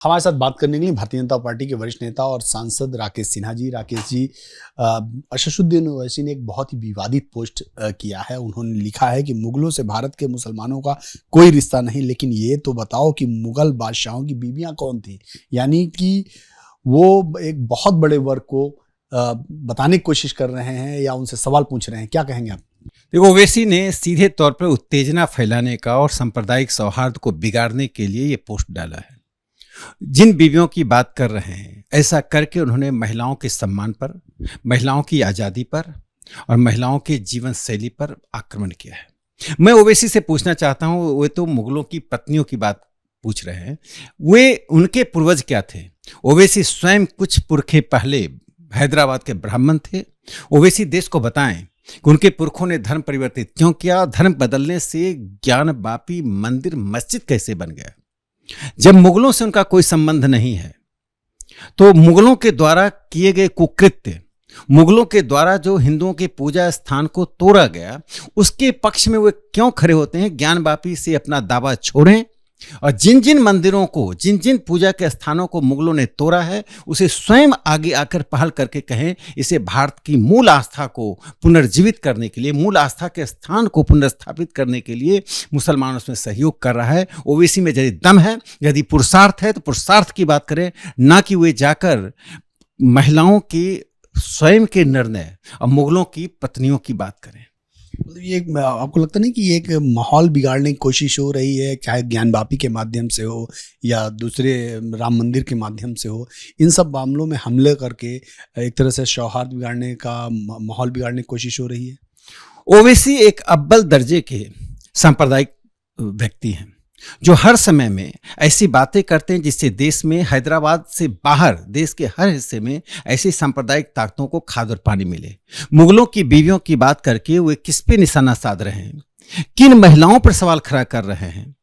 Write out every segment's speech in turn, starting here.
हमारे साथ बात करने के लिए भारतीय जनता पार्टी के वरिष्ठ नेता और सांसद राकेश सिन्हा जी। राकेश जी, अशसुद्दीन ओवैसी ने एक बहुत ही विवादित पोस्ट किया है। उन्होंने लिखा है कि मुगलों से भारत के मुसलमानों का कोई रिश्ता नहीं, लेकिन ये तो बताओ कि मुगल बादशाहों की बीवियां कौन थी। यानी कि वो एक बहुत बड़े वर्ग को बताने की कोशिश कर रहे हैं या उनसे सवाल पूछ रहे हैं। क्या कहेंगे आप? देखो, ओवैसी ने सीधे तौर पर उत्तेजना फैलाने का और सांप्रदायिक सौहार्द को बिगाड़ने के लिए ये पोस्ट डाला है। जिन बीवियों की बात कर रहे हैं, ऐसा करके उन्होंने महिलाओं के सम्मान पर, महिलाओं की आज़ादी पर और महिलाओं के जीवन शैली पर आक्रमण किया है। मैं ओवैसी से पूछना चाहता हूँ, वे तो मुगलों की पत्नियों की बात पूछ रहे हैं, वे उनके पूर्वज क्या थे? ओवैसी स्वयं कुछ पुरखे पहले हैदराबाद के ब्राह्मण थे। ओवैसी देश को बताएं कि उनके पुरखों ने धर्म परिवर्तित क्यों किया, धर्म बदलने से ज्ञानवापी मंदिर मस्जिद कैसे बन गया। जब मुगलों से उनका कोई संबंध नहीं है, तो मुगलों के द्वारा किए गए कुकृत्य, मुगलों के द्वारा जो हिंदुओं के पूजा स्थान को तोड़ा गया, उसके पक्ष में वे क्यों खड़े होते हैं? ज्ञानवापी से अपना दावा छोड़ें और जिन जिन मंदिरों को, जिन जिन पूजा के स्थानों को मुगलों ने तोड़ा है, उसे स्वयं आगे आकर पहल करके कहें। इसे भारत की मूल आस्था को पुनर्जीवित करने के लिए, मूल आस्था के स्थान को पुनर्स्थापित करने के लिए मुसलमान उसमें सहयोग कर रहा है। ओवैसी में यदि दम है, यदि पुरुषार्थ है, तो पुरुषार्थ की बात करें, ना कि वे जाकर महिलाओं के स्वयं के निर्णय और मुगलों की पत्नियों की बात करें। मतलब ये आपको लगता नहीं कि ये एक माहौल बिगाड़ने की कोशिश हो रही है, चाहे ज्ञानवापी के माध्यम से हो या दूसरे राम मंदिर के माध्यम से हो, इन सब मामलों में हमले करके एक तरह से सौहार्द बिगाड़ने का, माहौल बिगाड़ने की कोशिश हो रही है? ओवैसी एक अव्वल दर्जे के सांप्रदायिक व्यक्ति हैं, जो हर समय में ऐसी बातें करते हैं जिससे देश में, हैदराबाद से बाहर देश के हर हिस्से में ऐसी सांप्रदायिक ताकतों को खाद और पानी मिले। मुगलों की बीवियों की बात करके वे किस पे निशाना साध रहे हैं, किन महिलाओं पर सवाल खड़ा कर रहे हैं,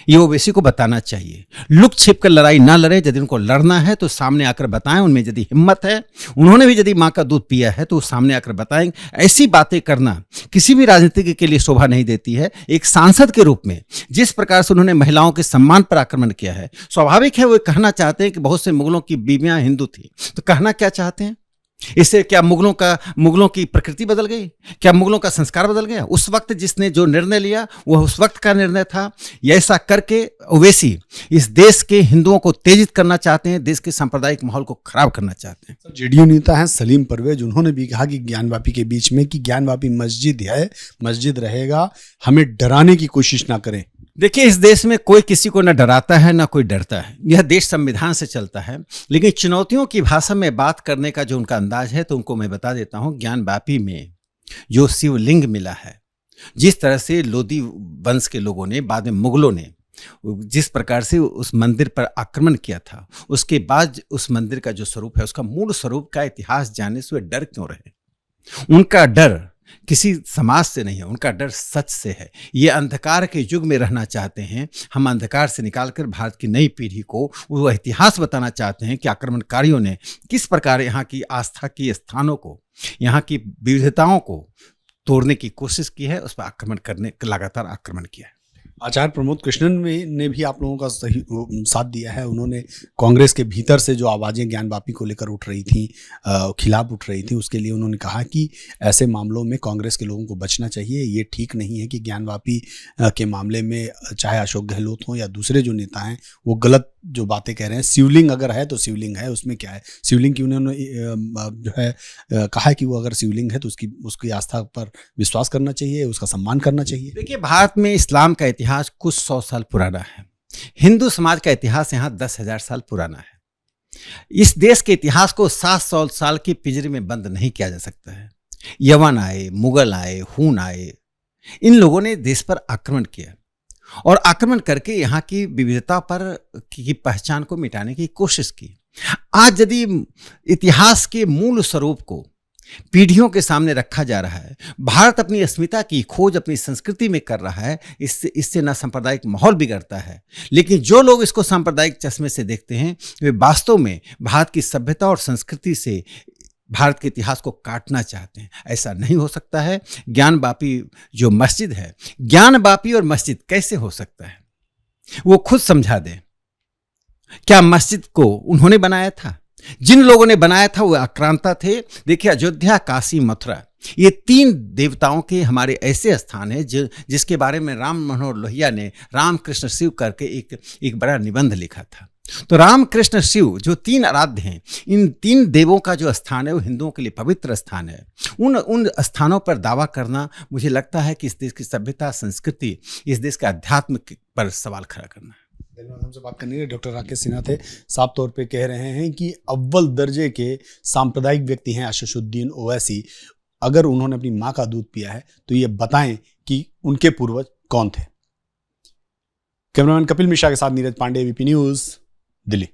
ये ओवैसी को बताना चाहिए। लुक छिप कर लड़ाई ना लड़े, यदि उनको लड़ना है तो सामने आकर बताएं, उनमें यदि हिम्मत है, उन्होंने भी यदि माँ का दूध पिया है तो सामने आकर बताएं। ऐसी बातें करना किसी भी राजनीति के लिए शोभा नहीं देती है। एक सांसद के रूप में जिस प्रकार से उन्होंने महिलाओं के सम्मान पर आक्रमण किया है, स्वाभाविक है वो कहना चाहते हैं कि बहुत से मुगलों की बीवियां हिंदू थी। तो कहना क्या चाहते हैं? इससे क्या मुगलों की प्रकृति बदल गई? क्या मुगलों का संस्कार बदल गया? उस वक्त जिसने जो निर्णय लिया वह उस वक्त का निर्णय था। ऐसा करके ओवैसी इस देश के हिंदुओं को उत्तेजित करना चाहते हैं, देश के सांप्रदायिक माहौल को खराब करना चाहते हैं। जेडीयू नेता हैं सलीम परवेज, उन्होंने भी कहा कि ज्ञानवापी के बीच में कि ज्ञानवापी मस्जिद है, मस्जिद रहेगा, हमें डराने की कोशिश ना करें। देखिए, इस देश में कोई किसी को न डराता है न कोई डरता है। यह देश संविधान से चलता है, लेकिन चुनौतियों की भाषा में बात करने का जो उनका अंदाज है, तो उनको मैं बता देता हूं। ज्ञानवापी में जो शिवलिंग मिला है, जिस तरह से लोदी वंश के लोगों ने, बाद में मुगलों ने जिस प्रकार से उस मंदिर पर आक्रमण किया था, उसके बाद उस मंदिर का जो स्वरूप है, उसका मूल स्वरूप का इतिहास जानने से वे डर क्यों रहे? उनका डर किसी समाज से नहीं है, उनका डर सच से है। ये अंधकार के युग में रहना चाहते हैं। हम अंधकार से निकालकर भारत की नई पीढ़ी को वो इतिहास बताना चाहते हैं कि आक्रमणकारियों ने किस प्रकार यहाँ की आस्था के स्थानों को, यहाँ की विविधताओं को तोड़ने की कोशिश की है, उस पर आक्रमण करने, लगातार आक्रमण किया है। आचार्य प्रमोद कृष्णन ने भी आप लोगों का सही साथ दिया है। उन्होंने कांग्रेस के भीतर से जो आवाज़ें ज्ञानवापी को लेकर उठ रही थी, खिलाफ उठ रही थी, उसके लिए उन्होंने कहा कि ऐसे मामलों में कांग्रेस के लोगों को बचना चाहिए। ये ठीक नहीं है कि ज्ञानवापी के मामले में चाहे अशोक गहलोत हों या दूसरे जो नेता हैं, वो गलत जो बातें कह रहे हैं। शिवलिंग अगर है तो शिवलिंग है, उसमें क्या है? शिवलिंग की उन्होंने जो है कहा है कि वो अगर शिवलिंग है तो उसकी आस्था पर विश्वास करना चाहिए, उसका सम्मान करना चाहिए। देखिए, भारत में इस्लाम का इतिहास कुछ 100 साल पुराना है। हिंदू समाज का इतिहास यहाँ 10,000 साल पुराना है। इस देश के इतिहास को 700 साल की पिंजरे में बंद नहीं किया जा सकता है। यवन आए, मुगल आए, हून आए, इन लोगों ने देश पर आक्रमण किया और आक्रमण करके यहाँ की विविधता पर की पहचान को मिटाने की कोशिश की। आज यदि इतिहास के मूल स्वरूप को पीढ़ियों के सामने रखा जा रहा है, भारत अपनी अस्मिता की खोज अपनी संस्कृति में कर रहा है, इससे ना सांप्रदायिक माहौल बिगड़ता है। लेकिन जो लोग इसको सांप्रदायिक चश्मे से देखते हैं, वे वास्तव में भारत की सभ्यता और संस्कृति से भारत के इतिहास को काटना चाहते हैं। ऐसा नहीं हो सकता है। ज्ञानवापी जो मस्जिद है, ज्ञानवापी और मस्जिद कैसे हो सकता है, वो खुद समझा दें। क्या मस्जिद को उन्होंने बनाया था? जिन लोगों ने बनाया था वो आक्रांता थे। देखिए, अयोध्या, काशी, मथुरा, ये 3 देवताओं के हमारे ऐसे स्थान है जिसके बारे में राम मनोहर लोहिया ने रामकृष्ण शिव करके एक बड़ा निबंध लिखा था। तो रामकृष्ण शिव जो 3 आराध्य हैं, इन 3 देवों का जो स्थान है वो हिंदुओं के लिए पवित्र स्थान है। उन स्थानों पर दावा करना, मुझे लगता है कि इस देश की सभ्यता, संस्कृति, इस देश के अध्यात्म पर सवाल खड़ा करना है। धन्यवाद। हमसे बात करने के लिए डॉक्टर राकेश सिन्हा थे। साफ तौर पे कह रहे हैं कि अव्वल दर्जे के सांप्रदायिक व्यक्ति हैं आशीषुद्दीन ओवैसी। अगर उन्होंने अपनी माँ का दूध पिया है तो ये बताएं कि उनके पूर्वज कौन थे। कैमरामैन कपिल मिश्रा के साथ नीरज पांडे, एबीपी न्यूज़, दिल्ली।